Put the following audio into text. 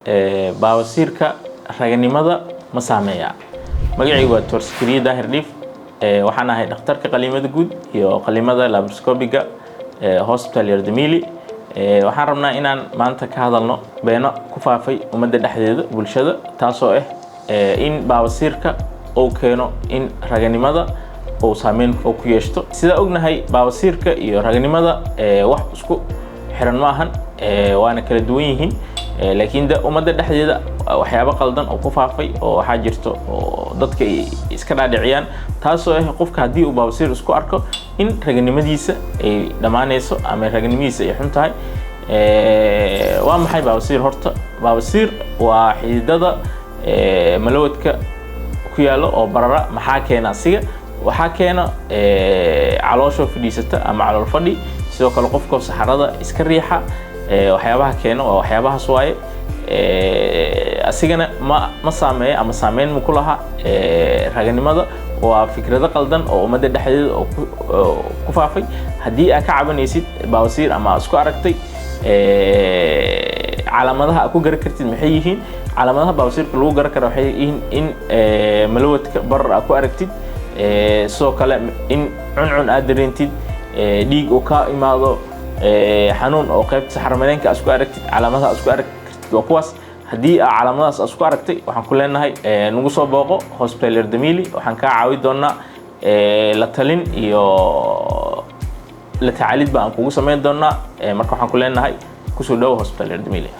baawasiirka raganimada ma saameeyaa magacaygu waa Dr. Sakariya Daahir Dhiif waxaan ahay dhakhtarka qaliimada guud iyo qaliimada laparoscopiga hospital Yardimili waxaan rabnaa inaan maanta ka hadalno beeno ku faafay ummadda dhexdeeda bulshada taasoo in baawasiirka uu keeno in raganimada uu saameyn ku yeeshto sida ognahay baawasiirka iyo raganimada wax isku xiran ma ahan waana kala duwan yihiin laakiin ummadda dhexdeeda waxyaabo qaldan oo ku faafay oo waxa jirto oo dadka iska dhaadhiciyaan taasoo qofka hadii uu baawasiir isku arko in raganimadiisa ay dhamaanayso ama raganimadiisa ay xun tahay waa maxay baawasiir horta baawasiir waa xididada malawadka ku yaalo oo barara maxaa keena asiga waxa keena caloosho fadhiisata ama calool fadhi sidoo kale qofka saxarada iska riixa waxyaabaha keeno oo waxyaabahaas waaye asigana ma saameeyo ama saameyn ma ku laha raganimada waa fikrado qaldan oo ummadda dhexdeeda oo ku faafay hadii aad ka cabanaysid baawasiir ama isku aragtay calaamadaha ku garan kartid maxay yihiin calaamadaha baawasiirka lagu garan karo waxay yihiin in malawadka barar aad ku aragtid sidoo kale in cuncun aad dareentid dhiig uu ka imaado xanuun oo qaybta saxarmadeenka isku aragtid calaamadaha isku aragtid waa kuwaas hadii calaamadahaas isku aragtay waxaan ku leenahay nagu soo booqo hospital Yardimili waxaan ka caawi doonaa la talin iyo la tacaalid baan kugu sameyn doonaa marka waxaan ku leenahay ku soo dhaw hospital Yardimili